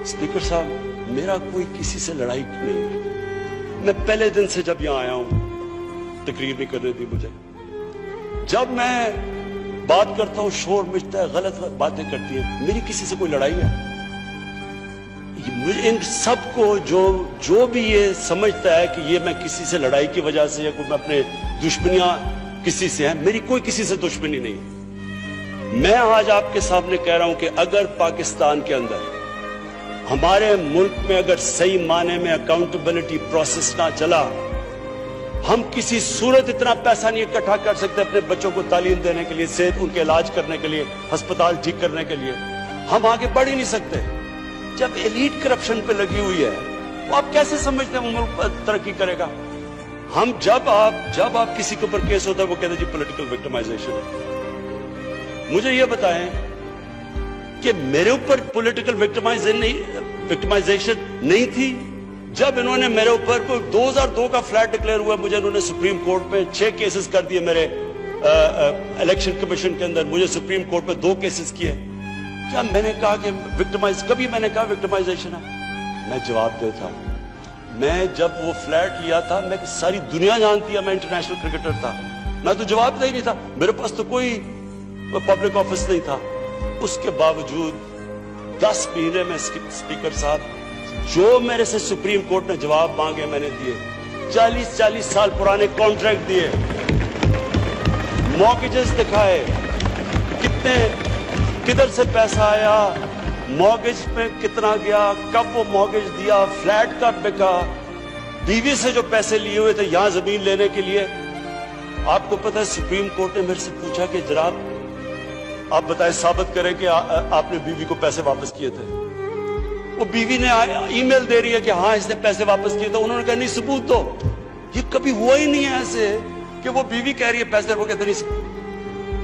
Speaker साहब, मेरा कोई किसी से लड़ाई नहीं है। मैं पहले दिन से जब यहां आया हूं, तकरीर नहीं करने दी मुझे। जब मैं बात करता हूं शोर मचता है, गलत बातें करती है। मेरी किसी से कोई लड़ाई है? मुझे इन सबको जो भी ये समझता है कि ये मैं किसी से लड़ाई की वजह से या कोई मैं अपने दुश्मनियां किसी से हैं, मेरी कोई किसी से दुश्मनी नहीं है। मैं आज आपके सामने कह रहा हूं कि अगर पाकिस्तान के अंदर, हमारे मुल्क में अगर सही माने में अकाउंटेबिलिटी प्रोसेस ना चला, हम किसी सूरत इतना पैसा नहीं इकट्ठा कर सकते अपने बच्चों को तालीम देने के लिए, सेहत उनके इलाज करने के लिए, अस्पताल ठीक करने के लिए। हम आगे बढ़ ही नहीं सकते। जब एलीट करप्शन पे लगी हुई है, वो आप कैसे समझते हैं वो मुल्क तरक्की करेगा? हम जब आप किसी के ऊपर केस होता है, वो कहते हैं जी पॉलिटिकल विक्टिमाइजेशन है। मुझे ये बताएं कि मेरे ऊपर पॉलिटिकल विक्टिमाइजेशन नहीं थी जब इन्होंने मेरे ऊपर 2002 का फ्लैट डिक्लेयर हुआ, मुझे इन्होंने सुप्रीम कोर्ट में 6 केसेस कर दिए। मेरे इलेक्शन कमीशन के अंदर मुझे सुप्रीम कोर्ट में 2 केसेस किए। क्या मैंने कहा कि कभी मैंने कहा विक्टिमाइजेशन है? मैं जवाब देता। मैं जब वो फ्लैट लिया था, मैं सारी दुनिया जानती है मैं इंटरनेशनल क्रिकेटर था, मैं तो जवाब ही नहीं था। मेरे पास तो कोई पब्लिक ऑफिस नहीं था। उसके बावजूद 10 महीने में स्पीकर साहब, जो मेरे से सुप्रीम कोर्ट ने जवाब मांगे मैंने दिए। 40 साल पुराने कॉन्ट्रैक्ट दिए, मॉर्गेजेस दिखाए, किधर से पैसा आया, मॉर्गेज पे कितना गया, कब वो मॉर्गेज दिया, फ्लैट कब बिका, बीवी से जो पैसे लिए हुए थे यहां जमीन लेने के लिए। आपको पता है सुप्रीम कोर्ट ने मेरे से पूछा कि जनाब आप बताएं, साबित करें कि आपने बीवी को पैसे वापस किए थे। वो बीवी ने ईमेल दे रही है कि हाँ इसने पैसे वापस किए थे। उन्होंने कहा नहीं सबूत दो। ये कभी हुआ ही नहीं है ऐसे कि वो बीवी कह रही है पैसे, वो कहते नहीं।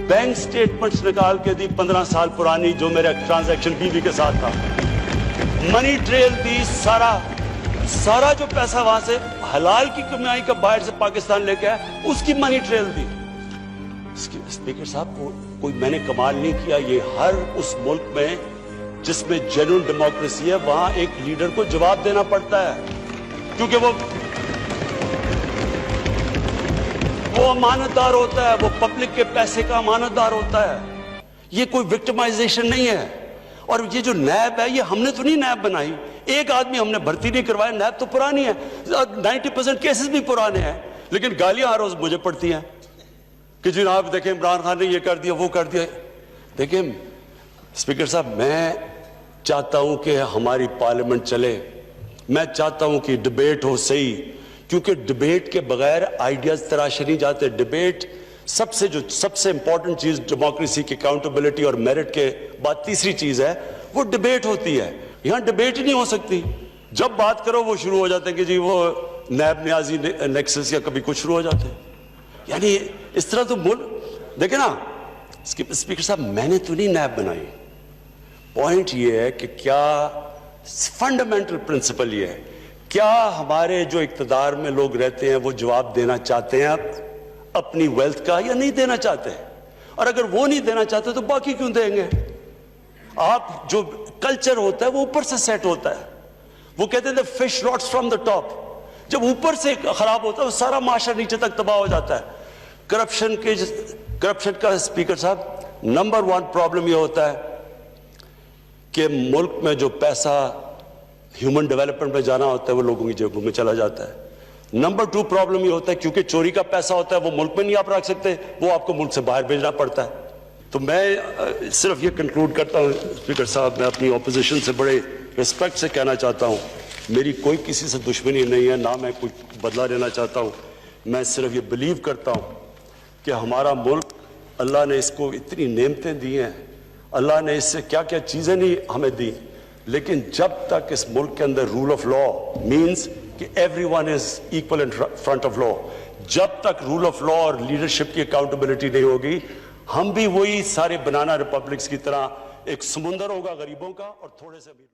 बैंक स्टेटमेंट्स निकाल के दी 15 साल पुरानी, जो मेरा ट्रांजैक्शन बीवी के साथ था। मनी ट्रेल दी, सारा जो पैसा वहां से हलाल की कमाई का बाहर से पाकिस्तान लेके आया, उसकी मनी ट्रेल दी। स्पीकर साहब, कोई मैंने कमाल नहीं किया। ये हर उस मुल्क में जिसमें जेन्युइन डेमोक्रेसी है, वहां एक लीडर को जवाब देना पड़ता है, क्योंकि वो अमानतदार होता है, वो पब्लिक के पैसे का अमानतदार होता है। ये कोई विक्टिमाइजेशन नहीं है। और ये जो नैब है, ये हमने तो नहीं नैब बनाई। एक आदमी हमने भर्ती नहीं करवाया। नैब तो पुरानी है, 90% केसेस भी पुराने हैं, लेकिन गालियां हर रोज मुझे पड़ती हैं कि जनाब देखें इमरान खान ने ये कर दिया, वो कर दिया। देखें स्पीकर साहब, मैं चाहता हूं कि हमारी पार्लियामेंट चले। मैं चाहता हूं कि डिबेट हो सही, क्योंकि डिबेट के बगैर आइडियाज तराशे नहीं जाते। डिबेट सबसे इंपॉर्टेंट चीज डेमोक्रेसी की अकाउंटेबिलिटी और मेरिट के बाद तीसरी चीज है, वो डिबेट होती है। यहां डिबेट ही नहीं हो सकती। जब बात करो वो शुरू हो जाते हैं कि जी वो नैब न्याजी नेक्सस या कभी कुछ शुरू हो जाते हैं। यानी इस तरह तो देखे ना स्पीकर साहब, मैंने तो नहीं नैब बनाई। पॉइंट ये है कि क्या फंडामेंटल प्रिंसिपल ये है, क्या हमारे जो इक्तदार में लोग रहते हैं वो जवाब देना चाहते हैं अपनी वेल्थ का, या नहीं देना चाहते हैं? और अगर वो नहीं देना चाहते तो बाकी क्यों देंगे? आप जो कल्चर होता है वो ऊपर से सेट होता है। वो कहते हैं fish rots from the top. जब ऊपर से खराब होता है, वो सारा माशरा नीचे तक तबाह हो जाता है। करप्शन का स्पीकर साहब नंबर 1 प्रॉब्लम यह होता है कि मुल्क में जो पैसा ह्यूमन डेवलपमेंट में जाना होता है वो लोगों की जेबों में चला जाता है। नंबर 2 प्रॉब्लम ये होता है क्योंकि चोरी का पैसा होता है, वो मुल्क में नहीं आप रख सकते, वो आपको मुल्क से बाहर भेजना पड़ता है। तो मैं सिर्फ ये कंक्लूड करता हूँ स्पीकर साहब, मैं अपनी ऑपोजिशन से बड़े रिस्पेक्ट से कहना चाहता हूँ, मेरी कोई किसी से दुश्मनी नहीं है, ना मैं कुछ बदला लेना चाहता हूँ। मैं सिर्फ ये बिलीव करता हूँ कि हमारा मुल्क, अल्लाह ने इसको इतनी नेमतें दी हैं, अल्लाह ने इससे क्या क्या चीज़ें नहीं हमें दी, लेकिन जब तक इस मुल्क के अंदर रूल ऑफ लॉ मीन्स कि everyone is equal in front of law, जब तक रूल ऑफ लॉ और लीडरशिप की अकाउंटेबिलिटी नहीं होगी, हम भी वही सारे बनाना रिपब्लिक्स की तरह एक समुंदर होगा गरीबों का और थोड़े से भी